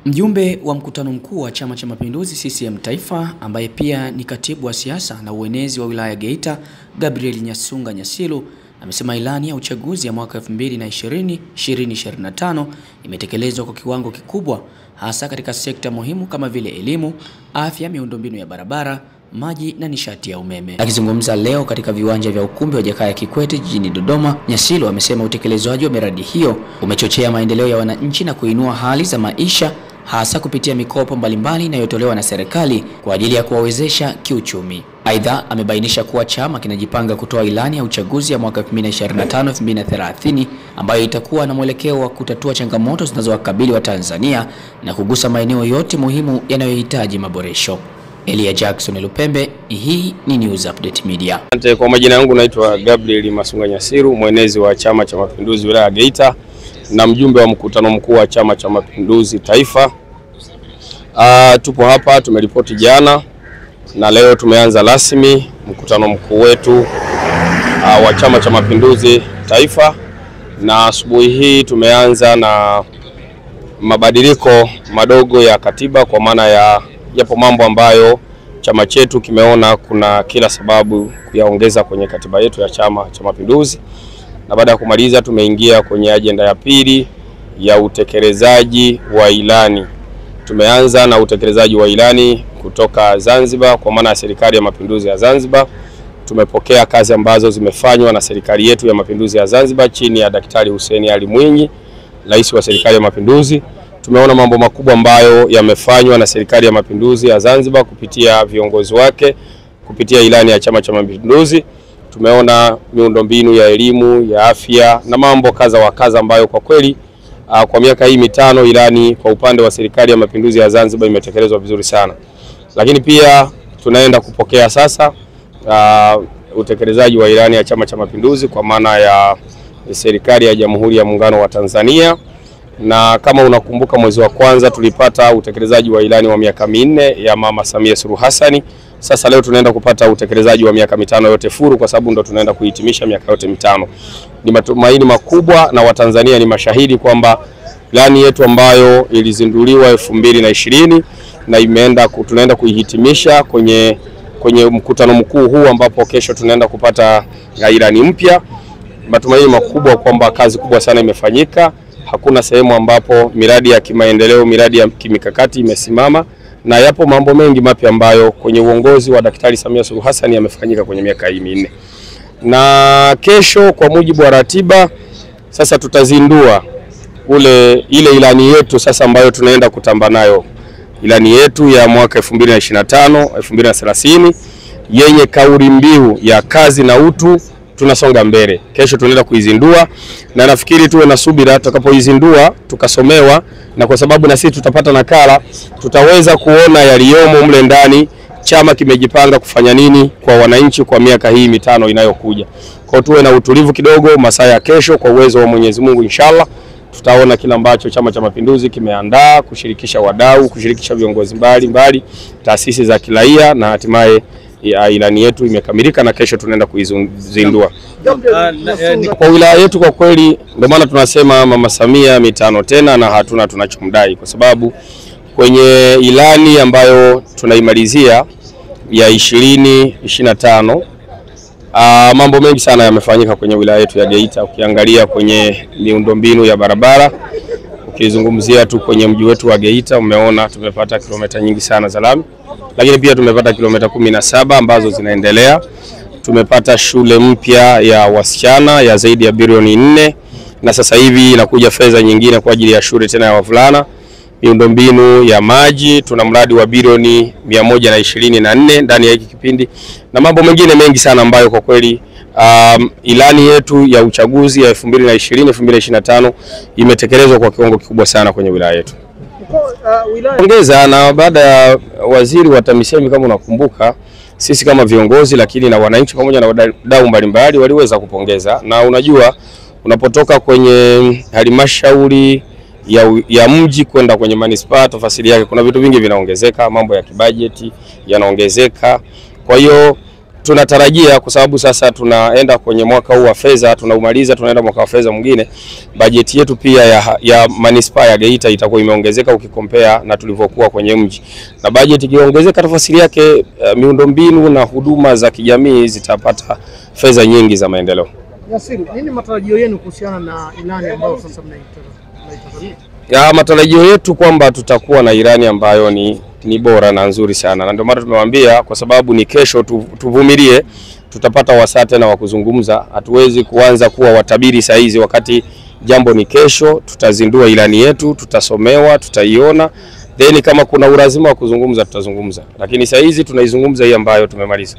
Mjumbe wa mkutano mkuu wa Chama cha Mapinduzi CCM Taifa ambaye pia ni katibu wa siasa na uenezi wa wilaya Geita, Gabriel Nyasunga Nyasilu, amesema ilani ya uchaguzi ya mwaka 2020-2025 imetekelezwa kwa kiwango kikubwa hasa katika sekta muhimu kama vile elimu, afya, miundombinu ya barabara, maji na nishati ya umeme. Akizungumza leo katika viwanja vya ukumbi wa Jakaya Kikwete jijini Dodoma, Nyasilu amesema utekelezwaji wa miradi hiyo umechochea maendeleo ya wananchi na kuinua hali za maisha hasa kupitia mikopo mbalimbali inayotolewa na serikali kwa ajili ya kuwawezesha kiuchumi. Aidha, amebainisha kuwa chama kinajipanga kutoa ilani ya uchaguzi ya mwaka 2025-2030 ambayo itakuwa na mwelekeo wa kutatua changamoto zinazowakabili wa Tanzania na kugusa maeneo yote muhimu yanayohitaji maboresho. Elia Jackson Lupembe, hii ni News Update Media. Kwa majina yangu naitwa Gabriel Nyasunga Nyasilu, mwenezi wa Chama cha Mapinduzi wilaya Geita na mjumbe wa mkutano mkuu wa Chama cha Mapinduzi Taifa. Tupo hapa, tumeripoti jana na leo tumeanza rasmi mkutano mkuu wetu wa Chama cha Mapinduzi Taifa, na asubuhi hii tumeanza na mabadiliko madogo ya katiba, kwa maana ya yapo mambo ambayo chama chetu kimeona kuna kila sababu kuyaongeza kwenye katiba yetu ya Chama cha Mapinduzi. Na baada ya kumaliza tumeingia kwenye ajenda ya pili ya utekelezaji wa ilani. Tumeanza na utekelezaji wa ilani kutoka Zanzibar, kwa maana ya serikali ya mapinduzi ya Zanzibar. Tumepokea kazi ambazo zimefanywa na serikali yetu ya mapinduzi ya Zanzibar chini ya Daktari Hussein Ali Mwinyi, rais wa serikali ya mapinduzi. Tumeona mambo makubwa ambayo yamefanywa na serikali ya mapinduzi ya Zanzibar kupitia viongozi wake, kupitia ilani ya Chama cha Mapinduzi. Tumeona miundombinu ya elimu, ya afya na mambo kadha wa kadha ambayo kwa kweli kwa miaka hii mitano ilani kwa upande wa serikali ya mapinduzi ya Zanzibar imetekelezwa vizuri sana. Lakini pia tunaenda kupokea sasa utekelezaji wa ilani ya Chama cha Mapinduzi kwa maana ya serikali ya Jamhuri ya Muungano wa Tanzania. Na kama unakumbuka, mwezi wa kwanza tulipata utekelezaji wa ilani wa miaka 4 ya Mama Samia Suluhu Hassan. Sasa leo tunaenda kupata utekelezaji wa miaka 5 yote furu, kwa sababu ndo tunaenda kuhitimisha miaka yote 5. Ni matumaini makubwa na Watanzania ni mashahidi kwamba ilani yetu ambayo ilizinduliwa 2020 na tunaenda kuihitimisha kwenye mkutano mkuu huu, ambapo kesho tunaenda kupata ilani mpya. Matumaini makubwa kwamba kazi kubwa sana imefanyika. Hakuna sehemu ambapo miradi ya kimaendeleo, miradi ya kimikakati imesimama, na yapo mambo mengi mapya ambayo kwenye uongozi wa Daktari Samia Suluhu Hassan yamefanyika kwenye miaka hii 4. Na kesho kwa mujibu wa ratiba sasa tutazindua ile ilani yetu sasa ambayo tunaenda kutamba nayo. Ilani yetu ya mwaka 2025-2030 yenye kauli mbiu ya kazi na utu, tunasonga mbele. Kesho tunaenda kuizindua, na nafikiri tuwe na subira tutakapoizindua tukasomewa, na kwa sababu na sisi tutapata nakala, tutaweza kuona yaliyomo mle ndani, chama kimejipanga kufanya nini kwa wananchi kwa miaka hii 5 inayokuja. Kwa tuwe na utulivu kidogo, masaa ya kesho kwa uwezo wa Mwenyezi Mungu inshallah tutaona kila ambacho Chama cha Mapinduzi kimeandaa, kushirikisha wadau, kushirikisha viongozi mbalimbali, taasisi za kiraia, na hatimaye ilani yetu imekamilika na kesho tunaenda kuizindua. Kwa wilaya yetu kwa kweli ndio maana tunasema Mama Samia 5 tena, na hatuna tunachomdai, kwa sababu kwenye ilani ambayo tunaimalizia ya 2025 mambo mengi sana yamefanyika kwenye wilaya yetu ya Geita. Ukiangalia kwenye miundombinu ya barabara, ukizungumzia tu kwenye mji wetu wa Geita, umeona tumepata kilomita nyingi sana za lami, lakini pia tumepata kilomita 17 ambazo zinaendelea. Tumepata shule mpya ya wasichana ya zaidi ya bilioni 4, na sasa hivi inakuja fedha nyingine kwa ajili ya shule tena ya wavulana. Miundombinu ya maji tuna mradi wa bilioni 124 ndani ya hiki kipindi, na mambo mengine mengi sana ambayo kwa kweli ilani yetu ya uchaguzi ya 2020-2025 imetekelezwa kwa kiwango kikubwa sana kwenye wilaya yetu. Ongeza na baada ya waziri wa TAMISEMI, kama unakumbuka, sisi kama viongozi lakini na wananchi pamoja na wadau mbalimbali waliweza kupongeza. Na unajua unapotoka kwenye halmashauri ya mji kwenda kwenye manispaa, tafasiri yake kuna vitu vingi vinaongezeka, mambo ya kibajeti yanaongezeka. Kwa hiyo tunatarajia kwa sababu sasa tunaenda kwenye mwaka huu wa fedha, tunaumaliza, tunaenda mwaka wa fedha mwingine, bajeti yetu pia ya manispaa ya Geita itakuwa imeongezeka ukikompea na tulivyokuwa kwenye mji. Na bajeti ikiongezeka, tafasiri yake miundombinu na huduma za kijamii zitapata fedha nyingi za maendeleo. Yasir, nini matarajio yenu kuhusiana na ilani ambayo sasa mnaitazamia? Ya matarajio yetu kwamba tutakuwa na ilani ambayo ni bora na nzuri sana. Na ndio maana tumewaambia kwa sababu ni kesho, tuvumilie, tutapata wasaa tena wa kuzungumza. Hatuwezi kuanza kuwa watabiri saa hizi wakati jambo ni kesho. Tutazindua ilani yetu, tutasomewa, tutaiona. Then kama kuna ulazima wa kuzungumza tutazungumza. Lakini saa hizi tunaizungumza hii ambayo tumemaliza.